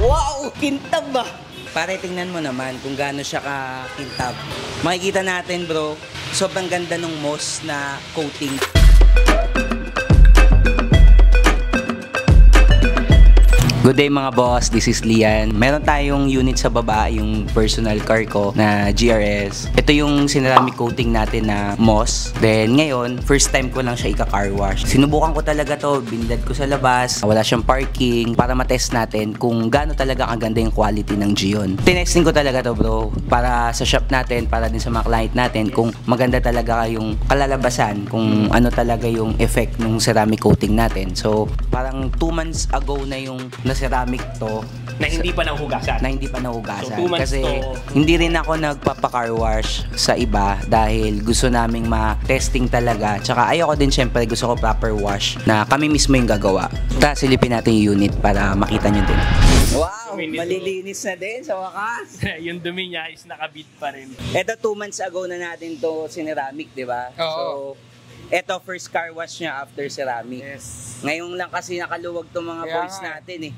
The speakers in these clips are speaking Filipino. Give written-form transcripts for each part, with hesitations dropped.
Wow! Kintab ba? Pare, tingnan mo naman kung gaano siya ka-kintab. Makikita natin bro, sobrang ganda ng moss na coating. Good day mga boss, this is Lian. Meron tayong unit sa baba, yung personal car ko na GRS. Ito yung ceramic coating natin na moss. Then ngayon, first time ko lang siya ika-car wash. Sinubukan ko talaga to, binilad ko sa labas, wala siyang parking para matest natin kung gaano talaga kaganda yung quality ng Gion. Tinesting ko talaga to bro, para sa shop natin, para din sa mga client natin, kung maganda talaga yung kalalabasan, kung ano talaga yung effect ng ceramic coating natin. So parang 2 months ago na yung na ceramic to na hindi pa nahugasan. So, 2 months kasi to... hindi rin ako nagpapa-car wash sa iba dahil gusto naming ma-testing talaga. Tsaka ayoko din syempre, gusto ko proper wash na kami mismo yung gagawa. Tapos silipin natin yung unit para makita nyo din. Wow! Malilinis na din sa wakas. Yung dumi niya is nakabit pa rin. Ito 2 months ago na natin to ceramic, di ba? Oo. So, ito first car wash niya after ceramic. Yes. Ngayon lang kasi nakaluwag tong mga Kaya boys nga. natin eh.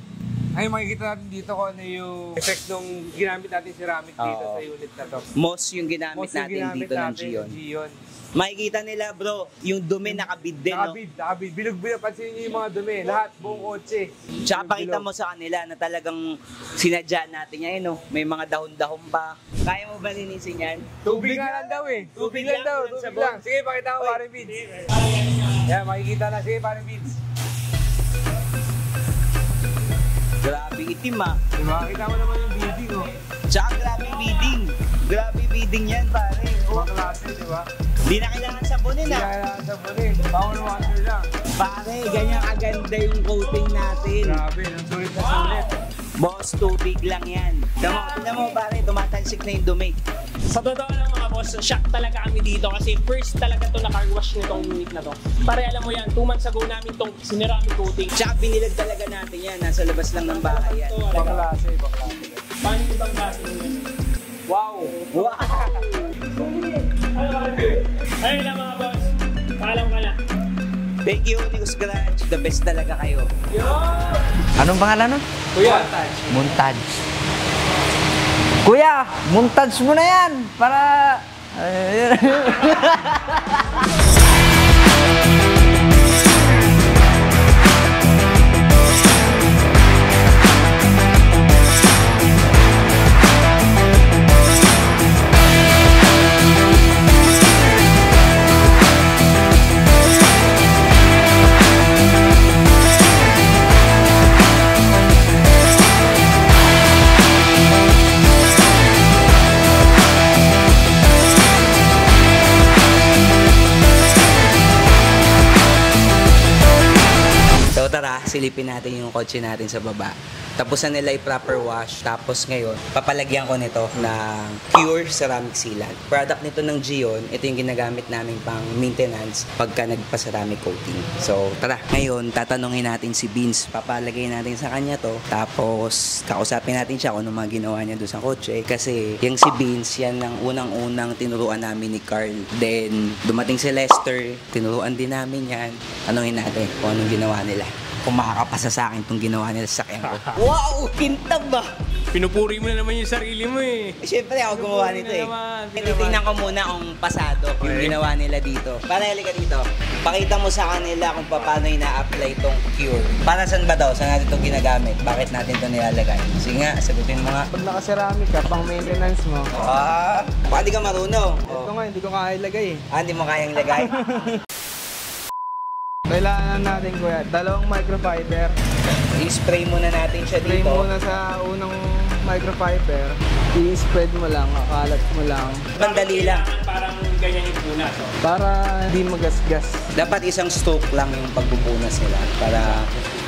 Ay, makikita natin dito kung ano yung effect nung ginamit natin ceramic dito Oo. sa unit na to. Moss yung ginamit Most yung natin ginamit dito ng natin, Gion. Gion. Makikita nila bro, yung dumi nakabid din, no? Nakabid. Bilog-bilog. Pansin niyo yung mga dumi. Lahat, buong kotse. Tsaka pakita Bilog-bilog. mo sa kanila na talagang sinadya natin yan, no? May mga dahon-dahon pa. Kaya mo ba linisin yan? Tubig nga lang daw eh. Tubig Tubig lang lang, daw. walang Tubig sabon. lang. Sige, pakita ko, pare Vince. Yan, makikita na. Sige, pare Vince. Grabe itim ah. Diba? Kita mo naman yung building, oh. Tsaka grabe bidding. Grabe bidding yan, pare. Ibang klase, diba? Di na kailangan sabunin Hindi ah. kailangan sa buling. Power washer lang. Pare, ganyan aganda yung coating natin. Grabe, ang sulit na sulit. Boss, tubig lang yan. Tignan mo pare, tumatalsik na yung dumi. Sa totoo lang mga boss, shock talaga kami dito kasi first talaga to na car wash nitong unit na to. Pare alam mo yan, 2 months ago namin tong ceramic coating. Tsaka binilag talaga natin yan. Nasa labas lang ng bahay yan. Ibang klase, ibang klase. Paano yung ibang klase yun? Wow! Wow! Ayun lang mga boss, paalam ka na. Thank you, Nico's Garage. The best talaga kayo. Anong pangalan nun? Kuya! Montage. Kuya, montage mo na yan para... So tara, silipin natin yung kotse natin sa baba. Tapos na nila i-proper wash. Tapos ngayon, papalagyan ko nito ng Pure Ceramic Sealant. Product nito ng Gion. Ito yung ginagamit namin pang maintenance pagka nagpa-ceramic coating. So tara, ngayon tatanungin natin si Vince. Papalagay natin sa kanya to. Tapos kausapin natin siya kung ano mga ginawa niya doon sa kotse. Kasi yung si Vince, yan ang unang-unang tinuruan namin ni Carl. Then dumating si Lester, tinuruan din namin yan. Tanungin natin kung anong ginawa nila. Kung makakapasa sa akin itong ginawa nila sa sakyan ko. Wow! Kintab ba? Pinupuri mo na naman yung sarili mo eh. Siyempre ako gumawa nito eh. Titingnan ko muna kung pasado yung ginawa nila dito. Para halika dito. Pakita mo sa kanila kung paano ina-apply itong Cure. Para saan ba daw? Saan natin itong ginagamit? Bakit natin ito nilalagay? Sige nga, sagutin mo nga. Pag naka-ceramic ka, pang maintenance mo. Baka di ka marunong. Ito nga, hindi ko kaya ilagay eh. Hindi mo kayang lagay? Kailangan natin kuya, 2 microfiber. I-spray muna natin siya Spray dito. muna sa unang microfiber. I-spread mo lang, akalat mo lang. Bandali lang. Parang ganyan yung punas. Oh. Para hindi magasgas. Dapat isang stroke lang yung pagbubunas nila para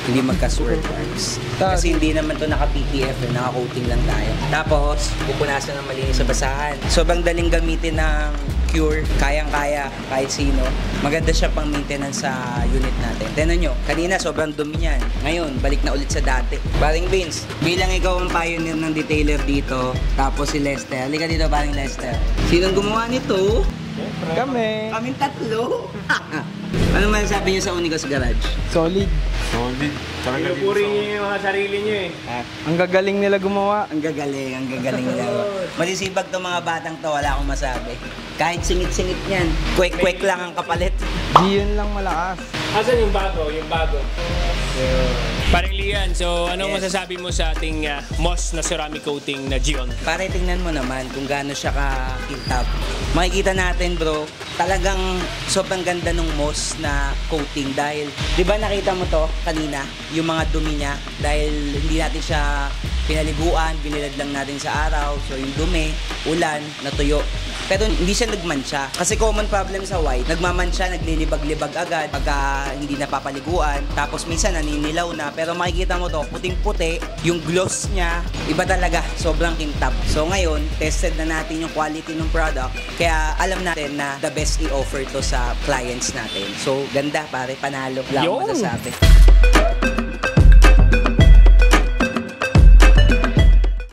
hindi magka-swirl marks. Kasi hindi naman to naka-PTF, naka-coating lang tayo. Tapos, pupunasan ng malinis sa basahan. Sobrang daling gamitin ng Cure, kayang-kaya kahit sino. Maganda siya pang maintenance sa unit natin. Tignan nyo, kanina sobrang dumi niyan. Ngayon, balik na ulit sa dati. Paring Vince, bilang ikaw ang pioneer ng detailer dito, tapos si Lester. Halika dito, paring Lester. Sinong gumawa nito? Kami. Kaming tatlo. Ano man sabi niyo sa Unicos Garage? Solid. Solid. Talaga dito Pinupuri sa... niyo yung mga sarili niyo eh. Ang gagaling nila gumawa. Ang gagaling nila. Masisibag tong mga batang to, wala akong masabi. Kahit singit-singit niyan, kwek-kwek lang ang kapalit. Gion lang malakas. Asan yung bago? Yung bago. Parang Lian, so anong Yes. masasabi mo sa ating moss na ceramic coating na Gion? Pare, tingnan mo naman kung gaano siya ka-kintab. Makikita natin bro, talagang sobrang ganda ng moss na coating dahil, di ba nakita mo to kanina, yung mga dumi niya, dahil hindi natin siya pinaliguan, binilad lang natin sa araw, so yung dumi, ulan, natuyo. Pero hindi siya nagmansya. Kasi common problem sa white, nagmamansya, naglilibag-libag agad pagka hindi napapaliguan. Tapos minsan naninilaw na. Pero makikita mo to, puting-puti. Yung gloss niya, iba talaga. Sobrang kintab. So ngayon, tested na natin yung quality ng product. Kaya alam natin na the best i-offer to sa clients natin. So ganda pare, panalo. Wala akong Yun. masasabi.